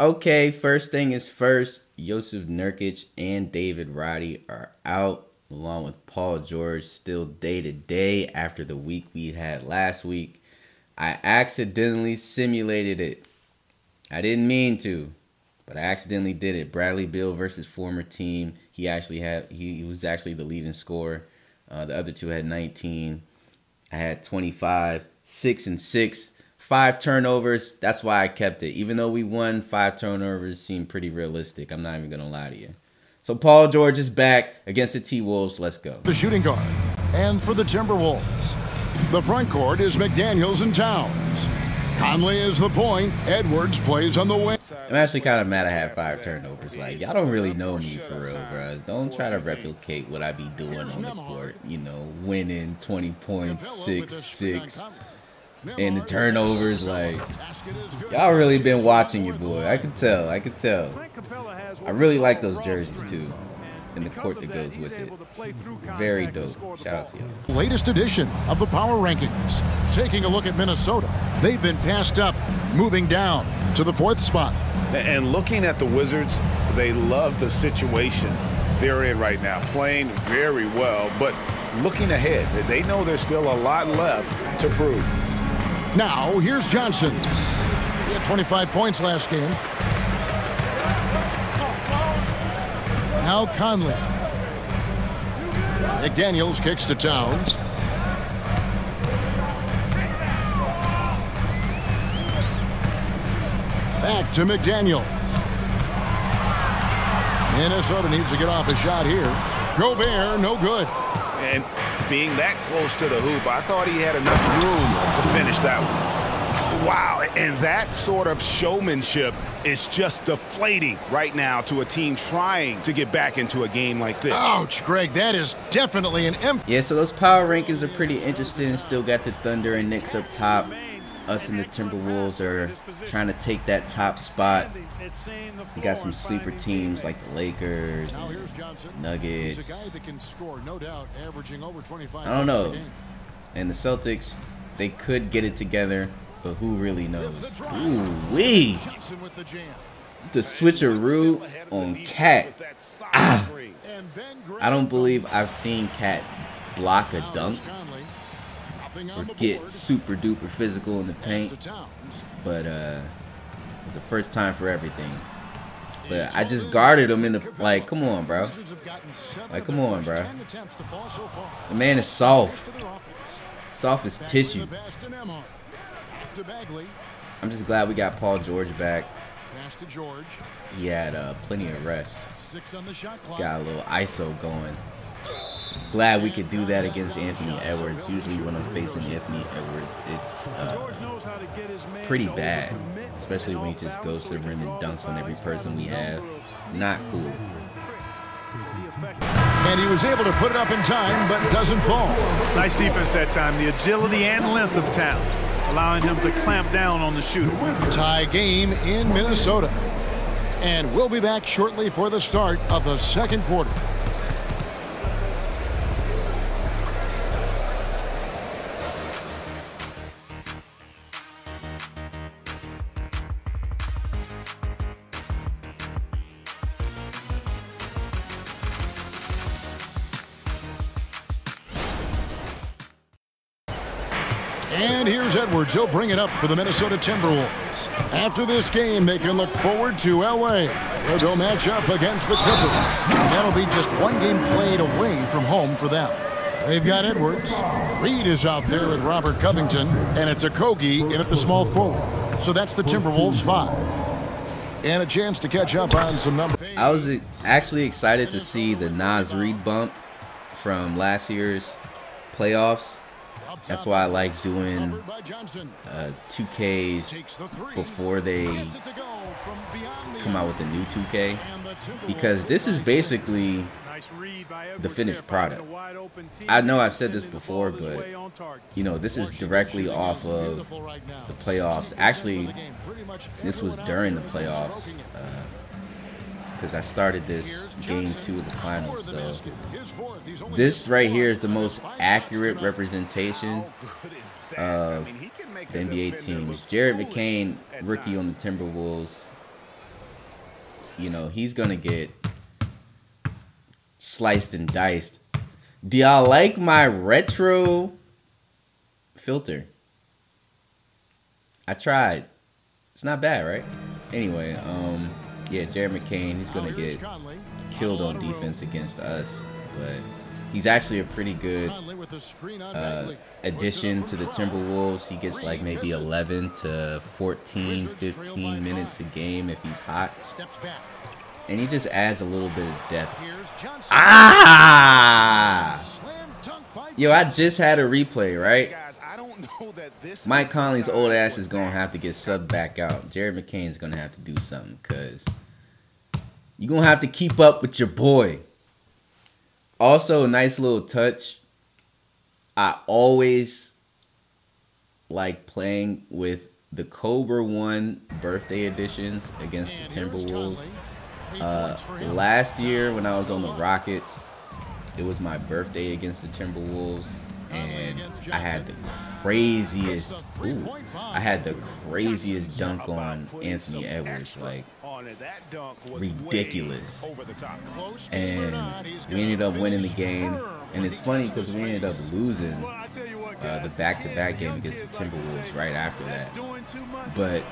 Okay, first thing is first. Jusuf Nurkic and David Roddy are out, along with Paul George, still day to day after the week we had last week. I accidentally simulated it. I didn't mean to, but I accidentally did it. Bradley Beal versus former team. He was actually the leading scorer. The other two had 19. I had 25, 6 and 6. 5 turnovers. That's why I kept it. Even though we won, 5 turnovers seemed pretty realistic. I'm not even going to lie to you. So Paul George is back against the T-Wolves. Let's go. The shooting guard. And for the Timberwolves, the front court is McDaniels and Towns. Conley is the point. Edwards plays on the wing. I'm actually kind of mad I had 5 turnovers. Like, y'all don't really know me for real, bro. Don't try to replicate what I be doing on the court. You know, winning 20 points, 6-6. And the turnovers, like, y'all really been watching your boy. I could tell. I really like those jerseys, too. And the court that goes with it. Very dope. Shout out to y'all. Latest edition of the Power Rankings. Taking a look at Minnesota. They've been passed up, moving down to the 4th spot. And looking at the Wizards, they love the situation they're in right now. Playing very well, but looking ahead, they know there's still a lot left to prove. Now, here's Johnson. He had 25 points last game. Now Conley. McDaniels kicks to Towns. Back to McDaniels. Minnesota needs to get off a shot here. Gobert, no good. And being that close to the hoop, I thought he had enough room to finish that one. Wow, and that sort of showmanship is just deflating right now to a team trying to get back into a game like this. Ouch, Greg, that is definitely an Yeah, so those power rankings are pretty interesting. Still got the Thunder and Knicks up top. Us and the Timberwolves are trying to take that top spot. We got some sleeper teams like the Lakers, and Nuggets. I don't know. And the Celtics, they could get it together, but who really knows? Ooh-wee. The switcheroo on Cat. Ah. I don't believe I've seen Cat block a dunk or get super duper physical in the paint, but it's the first time for everything. But I just guarded him in the, like, come on, bro. Like, come on, bro. The man is soft. Soft as tissue. I'm just glad we got Paul George back. He had plenty of rest. Got a little ISO going. Glad we could do that against Anthony Edwards. Usually when I'm facing Anthony Edwards, it's pretty bad, especially when he just goes to the rim and dunks on every person we have. Not cool. And he was able to put it up in time, but doesn't fall. Nice defense that time. The agility and length of talent, allowing him to clamp down on the shooter. Tie game in Minnesota. And we'll be back shortly for the start of the second quarter. And here's Edwards. He'll bring it up for the Minnesota Timberwolves. After this game, they can look forward to L.A., where they'll match up against the Clippers. That'll be just one game played away from home for them. They've got Edwards. Reed is out there with Robert Covington, and it's Okogie in at the small forward. So that's the Timberwolves 5. And a chance to catch up on some numbers. I was actually excited to see the Nas Reed bump from last year's playoffs. That's why I like doing 2Ks before they come out with a new 2K, because this is basically the finished product. I know I've said this before, but you know, this is directly off of the playoffs. Actually, this was during the playoffs, because I started this game 2 of the finals. So this right here is the most accurate representation of the NBA teams. Jared McCain, rookie on the Timberwolves, you know, he's going to get sliced and diced. Do y'all like my retro filter? I tried. It's not bad, right? Anyway, yeah, Jared McCain, he's going to get killed on defense against us, but he's actually a pretty good addition to the Timberwolves. He gets like maybe 11 to 14, 15 minutes a game if he's hot. And he just adds a little bit of depth. Ah! Yo, I just had a replay, right? Mike Conley's old ass is going to have to get subbed back out. Jared McCain's going to have to do something because you're going to have to keep up with your boy. Also, a nice little touch. I always like playing with the Cobra 1 birthday editions against the Timberwolves. Last year when I was on the Rockets, it was my birthday against the Timberwolves, and I had the craziest dunk on Anthony Edwards, like ridiculous. And we ended up winning the game, and it's funny because we ended up losing the back-to-back game against the Timberwolves right after that. But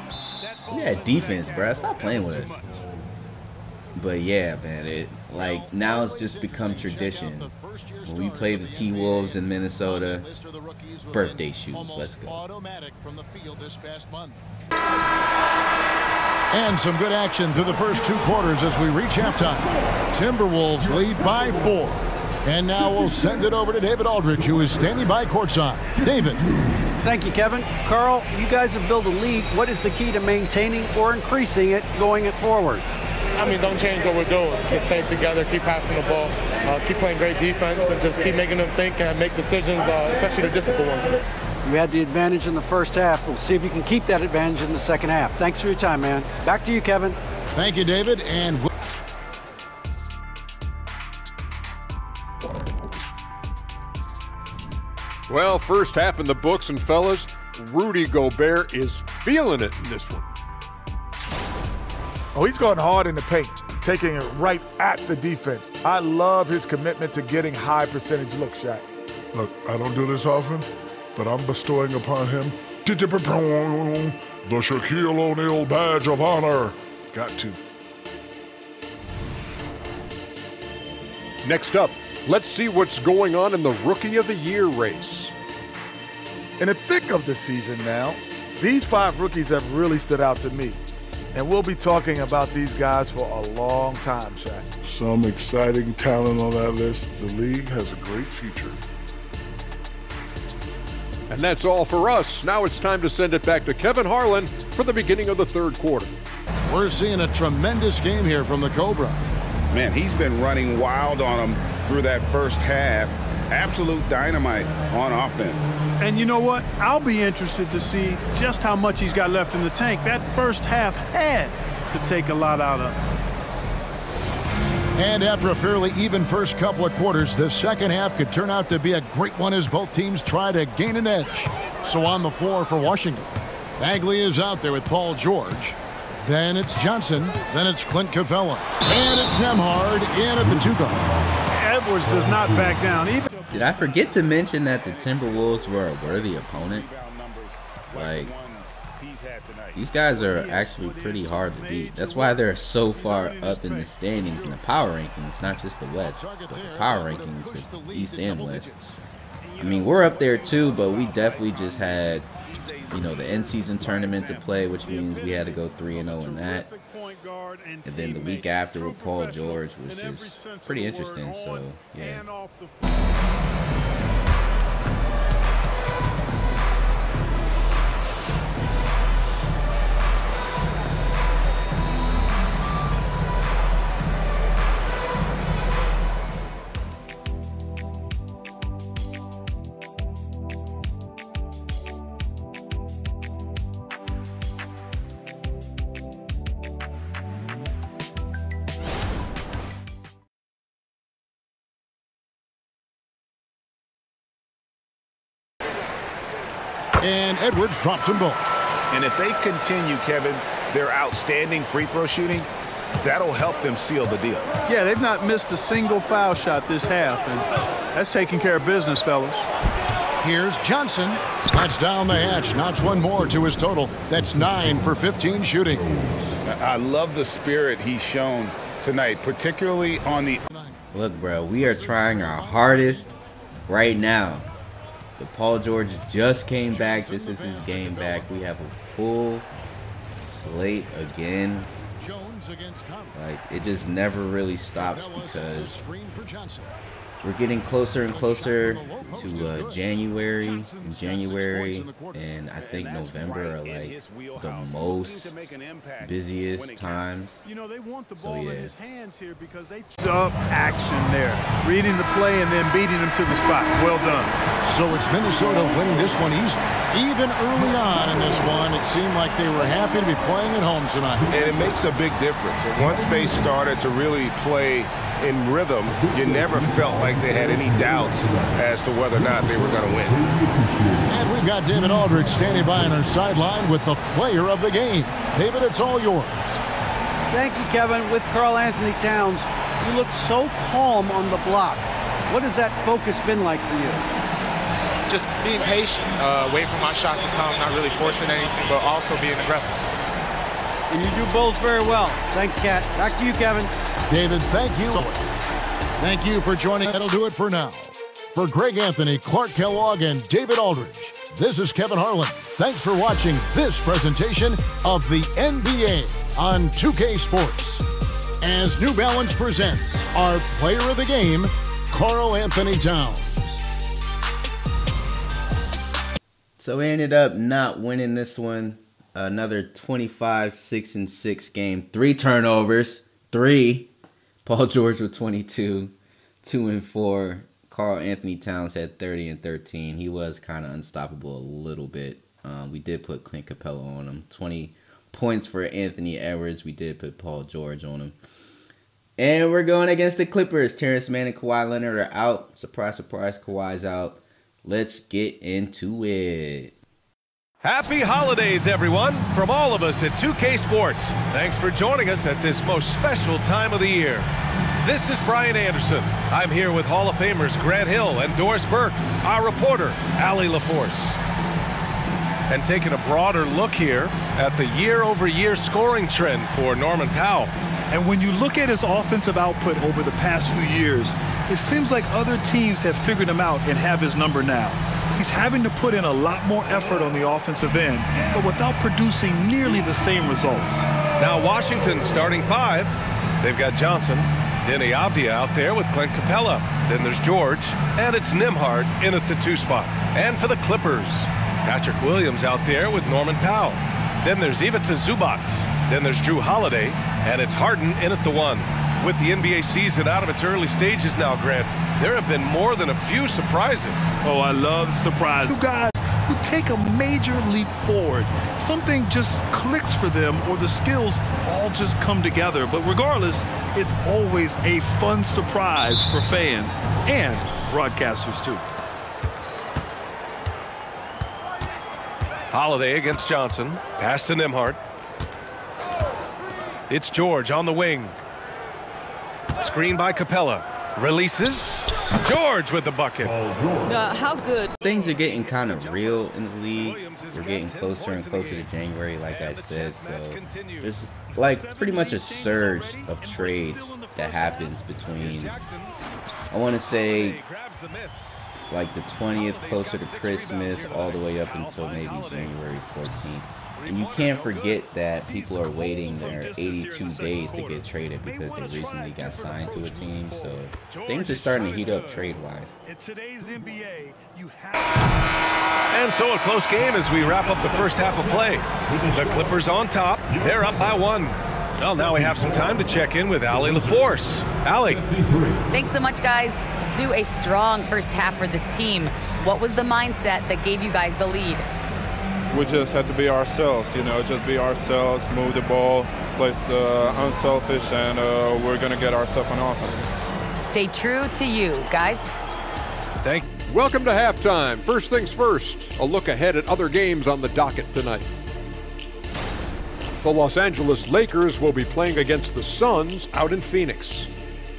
yeah, defense, bro. Stop playing with us. But yeah, man, now it's just become tradition. When we play the T-Wolves in Minnesota, birthday shoots. Let's go. And some good action through the first 2 quarters as we reach halftime. Timberwolves lead by 4. And now we'll send it over to David Aldridge, who is standing by courtside. David. Thank you, Kevin. Carl, you guys have built a lead. What is the key to maintaining or increasing it going it forward? I mean, don't change what we're doing. Just stay together, keep passing the ball, keep playing great defense, and just keep making them think and make decisions, especially the difficult ones. You had the advantage in the first half. We'll see if you can keep that advantage in the second half. Thanks for your time, man. Back to you, Kevin. Thank you, David. And well, first half in the books, and fellas, Rudy Gobert is feeling it in this one. Oh, he's going hard in the paint, taking it right at the defense. I love his commitment to getting high percentage looks, Shaq. Look, I don't do this often, but I'm bestowing upon him the Shaquille O'Neal badge of honor. Got to. Next up, let's see what's going on in the Rookie of the Year race. In the thick of the season now, these 5 rookies have really stood out to me. And we'll be talking about these guys for a long time, Shaq. Some exciting talent on that list. The league has a great future. And that's all for us. Now it's time to send it back to Kevin Harlan for the beginning of the 3rd quarter. we're seeing a tremendous game here from the Cobra. Man, he's been running wild on them through that first half. Absolute dynamite on offense. And you know what? I'll be interested to see just how much he's got left in the tank. That first half had to take a lot out of him. And after a fairly even first couple of quarters, the second half could turn out to be a great one as both teams try to gain an edge. So on the floor for Washington, Bagley is out there with Paul George. Then it's Johnson. Then it's Clint Capella. And it's Nembhard in at the 2-guard. Edwards does not back down. Did I forget to mention that the Timberwolves were a worthy opponent? Like, these guys are actually pretty hard to beat. That's why they're so far up in the standings in the power rankings, not just the West, but the power rankings with East and West. I mean, we're up there too, but we definitely just had, you know, the in-season tournament to play, which means we had to go 3-0 in that. And then the week after with Paul George was just pretty interesting, so yeah. And Edwards drops them both. And if they continue, Kevin, their outstanding free throw shooting, that'll help them seal the deal. Yeah, they've not missed a single foul shot this half, and that's taking care of business, fellas. Here's Johnson. That's down the hatch. Notch one more to his total. That's 9 for 15 shooting. I love the spirit he's shown tonight, particularly on the... Look, bro, we are trying our hardest right now. The Paul George just came back. This is his game back. We have a full slate again. Like, it just never really stops because we're getting closer and closer to January, and I think November are like the most busiest times. You know, they want the So, ball yeah. in his hands here because they up action there, reading the play and then beating him to the spot. Well done. So it's Minnesota winning this one easily. Even early on in this one, it seemed like they were happy to be playing at home tonight. And it makes a big difference. Once they started to really play in rhythm, you never felt like they had any doubts as to whether or not they were going to win. And we've got David Aldridge standing by on our sideline with the player of the game. David, it's all yours. Thank you, Kevin. With Karl Anthony Towns, you look so calm on the block. What has that focus been like for you? Just being patient, waiting for my shot to come, not really forcing anything, but also being aggressive. And you do both very well. Thanks, Kat. Back to you, Kevin. David, thank you. Thank you for joining. That'll do it for now. For Greg Anthony, Clark Kellogg, and David Aldridge, this is Kevin Harlan. Thanks for watching this presentation of the NBA on 2K Sports. As New Balance presents our player of the game, Karl Anthony Towns. So we ended up not winning this one. Another 25-6-6 game. 3 turnovers. 3. Paul George with 22. 2-4. Karl Anthony Towns had 30 and 13. He was kind of unstoppable a little bit. We did put Clint Capella on him. 20 points for Anthony Edwards. We did put Paul George on him. And we're going against the Clippers. Terrence Mann and Kawhi Leonard are out. Surprise, surprise, Kawhi's out. Let's get into it. Happy holidays, everyone, from all of us at 2K Sports. Thanks for joining us at this most special time of the year. This is Brian Anderson. I'm here with Hall of Famers Grant Hill and Doris Burke, our reporter, Allie LaForce. And taking a broader look here at the year-over-year scoring trend for Norman Powell. And when you look at his offensive output over the past few years, it seems like other teams have figured him out and have his number now. He's having to put in a lot more effort on the offensive end, but without producing nearly the same results. Now Washington's starting 5. They've got Johnson, Denny Avdia out there with Clint Capella. Then there's George, and it's Nembhard in at the 2 spot. And for the Clippers, Patrick Williams out there with Norman Powell. Then there's Ivica Zubac. Then there's Drew Holiday, and it's Harden in at the 1. With the NBA season out of its early stages now, Grant, there have been more than a few surprises. Oh, I love surprises. You guys who take a major leap forward. Something just clicks for them, or the skills all just come together. But regardless, it's always a fun surprise for fans and broadcasters, too. Holiday against Johnson. Pass to Nembhard. It's George on the wing. Screen by Capella. Releases. George with the bucket. How good? Things are getting kind of real in the league. We're getting closer and closer to January, like I said. So there's like pretty much a surge of trades that happens between, I want to say, like the 20th closer to Christmas all the way up until maybe January 14th. And you can't forget that people are waiting their 82 days to get traded because they recently got signed to a team. So things are starting to heat up trade-wise. In today's NBA, you have... And so a close game as we wrap up the first half of play. The Clippers on top. They're up by 1. Well, now we have some time to check in with Allie LaForce. Allie. Thanks so much, guys. Zoo, a strong first half for this team. What was the mindset that gave you guys the lead? We just had to be ourselves, you know, just be ourselves, move the ball, play the unselfish, and we're going to get ourselves on offense. Stay true to you, guys. Thank you. Welcome to halftime. First things first, a look ahead at other games on the docket tonight. The Los Angeles Lakers will be playing against the Suns out in Phoenix.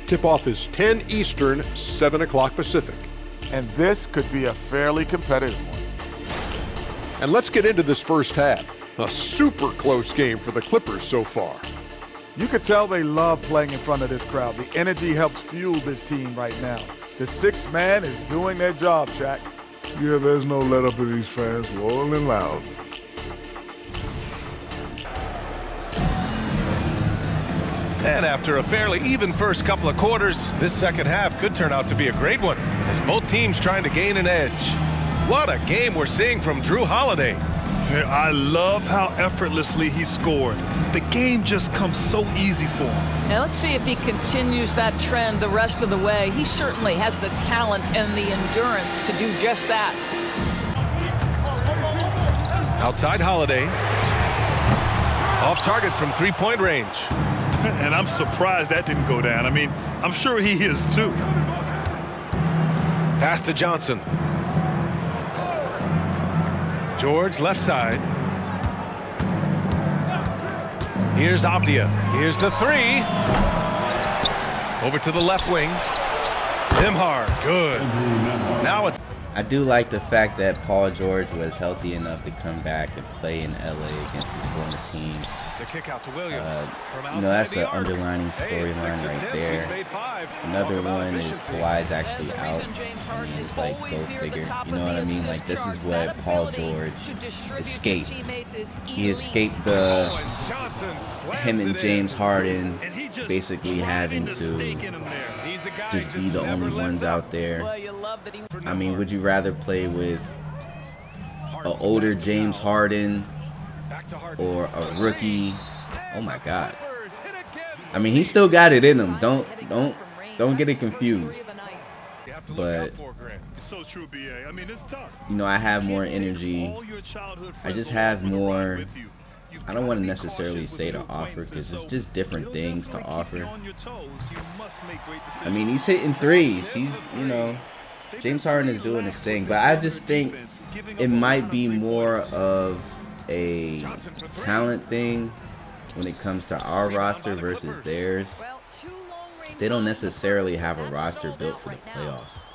Tip-off is 10 Eastern, 7 o'clock Pacific. And this could be a fairly competitive one. And let's get into this first half. A super close game for the Clippers so far. You could tell they love playing in front of this crowd. The energy helps fuel this team right now. The sixth man is doing their job, Shaq. Yeah, there's no let up in these fans, loyal and loud. And after a fairly even first couple of quarters, this second half could turn out to be a great one, as both teams trying to gain an edge. What a game we're seeing from Drew Holiday. I love how effortlessly he scored. The game just comes so easy for him. Now let's see if he continues that trend the rest of the way. He certainly has the talent and the endurance to do just that. Outside Holiday. Off target from three-point range. And I'm surprised that didn't go down. I mean, I'm sure he is too. Pass to Johnson. George left side. Here's Avdia. Here's the three. Over to the left wing. Nembhard, good. Now it's... I do like the fact that Paul George was healthy enough to come back and play in LA against his former team. The kick out to Williams. You know, that's an underlining storyline right there. Another one is Kawhi's actually out. I mean, it's like, go figure. You know what I mean? Like, this is what Paul George escaped. He escaped him and James Harden basically having to just be the only ones out there. I mean, would you rather play with an older James Harden or a rookie? Oh my God. I mean, he still got it in him. Don't get it confused. But you know, I have more energy. I just have more. I don't want to necessarily say to offer, because it's just different things to offer. I mean, he's hitting threes. He's, you know, James Harden is doing his thing, but I just think it might be more of a talent thing when it comes to our roster versus theirs. They don't necessarily have a roster built for the playoffs.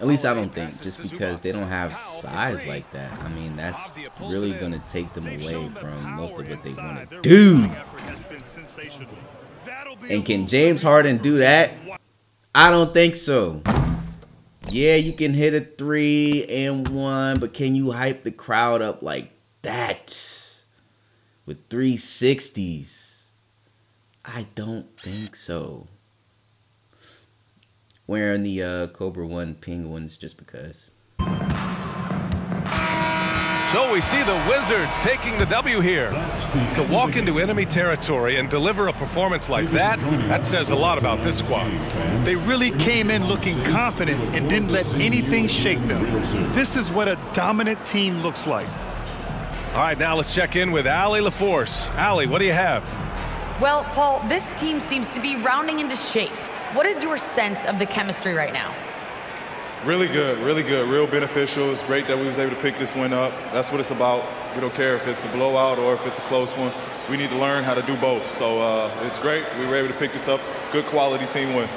At least I don't think, just because they don't have size like that. I mean, that's really going to take them away from most of what they want to do. And can James Harden do that? I don't think so. Yeah, you can hit a 3 and 1, but can you hype the crowd up like that with 360s? I don't think so. Wearing the Cobra 1 Penguins just because. So we see the Wizards taking the W here. To walk into enemy territory and deliver a performance like that, that says a lot about this squad. They really came in looking confident and didn't let anything shake them. This is what a dominant team looks like. All right, now let's check in with Allie LaForce. Allie, what do you have? Well, Paul, this team seems to be rounding into shape. What is your sense of the chemistry right now? Really good, real beneficial. It's great that we was able to pick this one up. That's what it's about. We don't care if it's a blowout or if it's a close one. We need to learn how to do both. So it's great. We were able to pick this up. Good quality team win.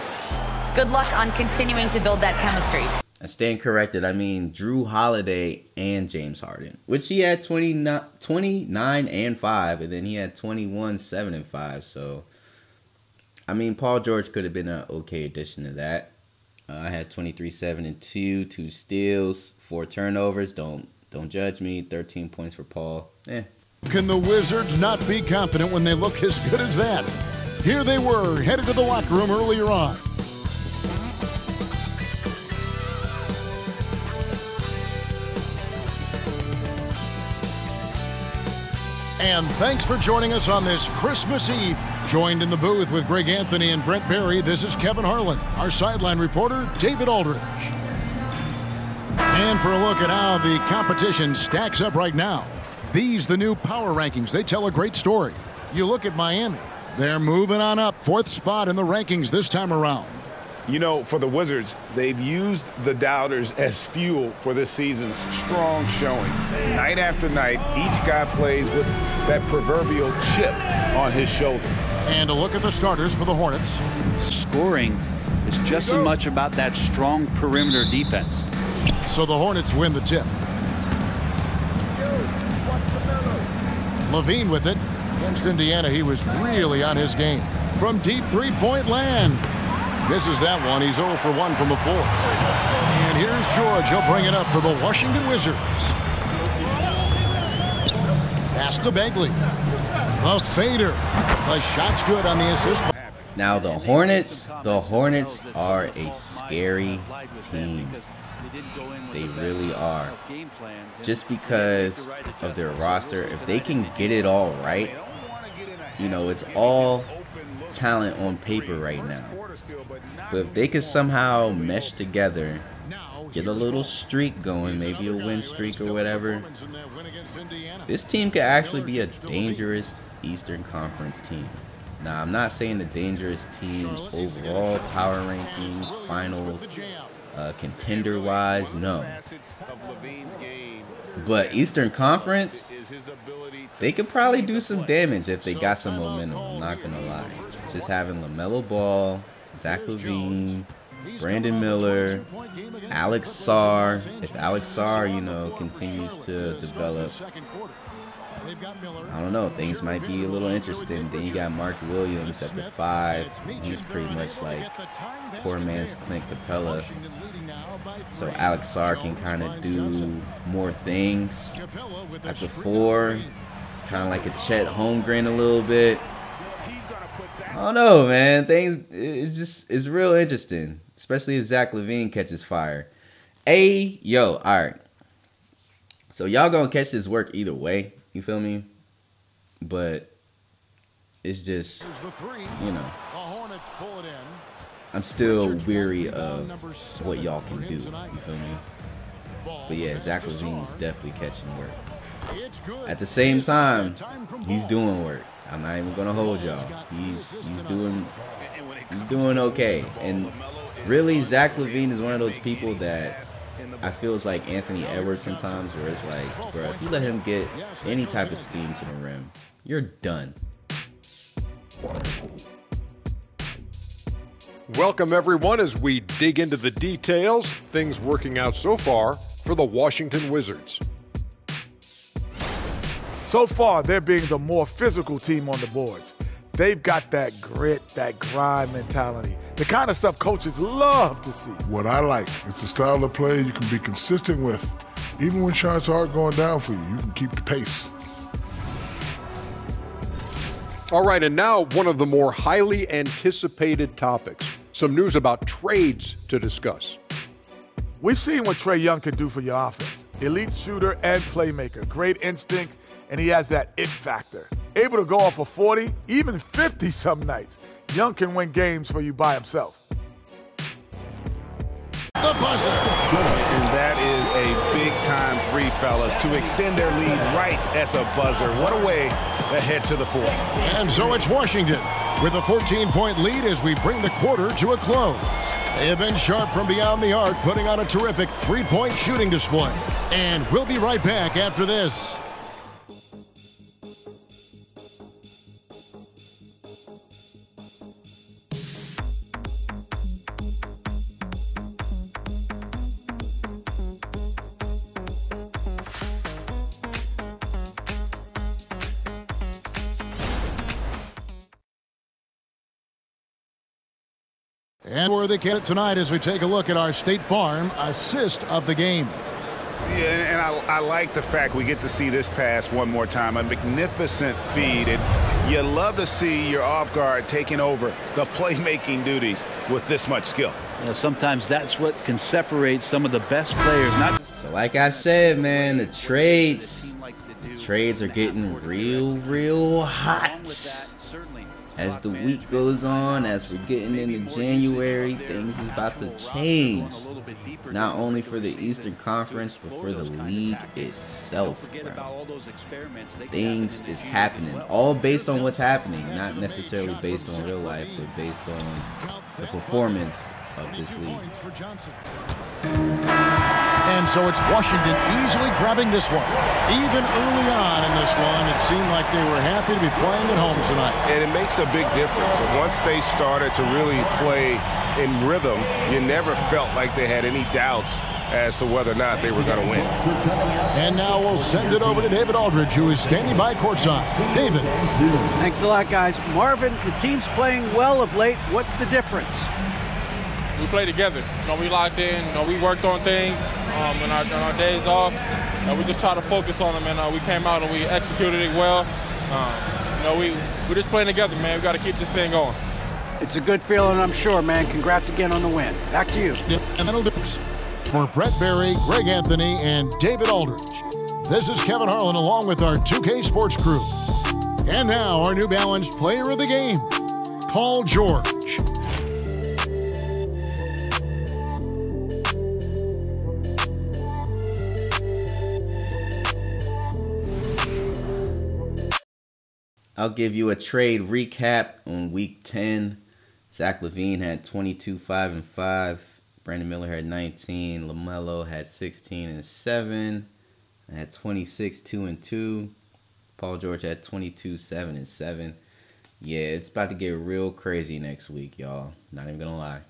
Good luck on continuing to build that chemistry. I stand corrected. I mean, Drew Holiday and James Harden, which he had 29 and 5, and then he had 21, 7 and 5. So, I mean, Paul George could have been an okay addition to that. I had 23, 7 and 2, 2 steals, 4 turnovers. Don't judge me. 13 points for Paul. Can the Wizards not be confident when they look as good as that? Here they were, headed to the locker room earlier on. And thanks for joining us on this Christmas Eve. Joined in the booth with Greg Anthony and Brent Barry, this is Kevin Harlan. Our sideline reporter, David Aldridge. And for a look at how the competition stacks up right now. These, the new power rankings, they tell a great story. You look at Miami. They're moving on up, 4th spot in the rankings this time around. You know, for the Wizards, they've used the doubters as fuel for this season's strong showing. Night after night, each guy plays with that proverbial chip on his shoulder. And a look at the starters for the Hornets. Scoring is just as much about that strong perimeter defense. So the Hornets win the tip. Levine with it. Against Indiana, he was really on his game. From deep three-point land. Misses that one. He's 0 for 1 from the floor. And here's George. He'll bring it up for the Washington Wizards. Pass to Begley. A fader. The shot's good on the assist. Now the Hornets are a scary team. They really are. Just because of their roster, if they can get it all right, you know, it's all talent on paper right now. But if they could somehow mesh together, get a little streak going, maybe a win streak or whatever, this team could actually be a dangerous Eastern Conference team. Now, I'm not saying the dangerous team overall, power rankings, finals, contender-wise, no. But Eastern Conference, they could probably do some damage if they got some momentum, I'm not going to lie. Just having LaMelo Ball, Zach LaVine, Brandon Miller, Alex Sarr. If Alex Sarr, you know, continues to develop, I don't know, things might be a little interesting. Then you got Mark Williams at the 5. He's pretty much like poor man's Clint Capella. So Alex Sarr can kind of do more things. At the 4, kind of like a Chet Holmgren a little bit. I don't know, man. It's real interesting, especially if Zach LaVine catches fire. All right. So y'all gonna catch this work either way, you feel me? But it's just, you know, I'm still weary of what y'all can do, you feel me? But yeah, Zach LaVine's definitely catching work. At the same time, he's doing work. I'm not even gonna hold y'all. He's doing okay. And really, Zach LaVine is one of those people that I feel is like Anthony Edwards sometimes, where it's like, bro, if you let him get any type of steam to the rim, you're done. Welcome everyone as we dig into the details, things working out so far for the Washington Wizards. So far, they're being the more physical team on the boards. They've got that grit, that grind mentality, the kind of stuff coaches love to see. What I like is the style of play you can be consistent with. Even when shots aren't going down for you, you can keep the pace. All right, and now one of the more highly anticipated topics. Some news about trades to discuss. We've seen what Trae Young can do for your offense. Elite shooter and playmaker, great instinct, and he has that it factor. Able to go off for 40, even 50 some nights. Young can win games for you by himself. The buzzer. And that is a big-time 3, fellas, to extend their lead right at the buzzer. What a way to head to the 4th. And so it's Washington with a 14-point lead as we bring the quarter to a close. They have been sharp from beyond the arc, putting on a terrific 3-point shooting display. And we'll be right back after this. And we're the kid tonight as we take a look at our State Farm assist of the game. Yeah, and I like the fact we get to see this pass one more time. A magnificent feed. And you love to see your off guard taking over the playmaking duties with this much skill. Yeah, sometimes that's what can separate some of the best players. So like I said, man, the trades are getting real hot. as the week goes on, as we're getting into January, things is about to change. Not only for the Eastern Conference, but for the league itself. Bro. Things is happening. All based on what's happening. Not necessarily based on real life, but based on the performance of this league. And so it's Washington easily grabbing this one. Even early on in this one, it seemed like they were happy to be playing at home tonight. And it makes a big difference. And once they started to really play in rhythm, you never felt like they had any doubts as to whether or not they were going to win. And now we'll send it over to David Aldridge, who is standing by courtside. David. Thanks a lot, guys. Marvin, the team's playing well of late. What's the difference? We play together. We locked in. We worked on things on our days off. We just try to focus on them, and we came out and we executed it well. We're just playing together, man. We got to keep this thing going. It's a good feeling, I'm sure, man. Congrats again on the win. Back to you. And that'll do for Brett Barry, Greg Anthony, and David Aldridge. This is Kevin Harlan along with our 2K Sports crew. And now our New Balance player of the game, Paul George. I'll give you a trade recap on Week 10. Zach LaVine had 22, 5, and 5. Brandon Miller had 19. LaMelo had 16 and 7. I had 26, 2 and 2. Paul George had 22, 7 and 7. Yeah, it's about to get real crazy next week, y'all. Not even gonna lie.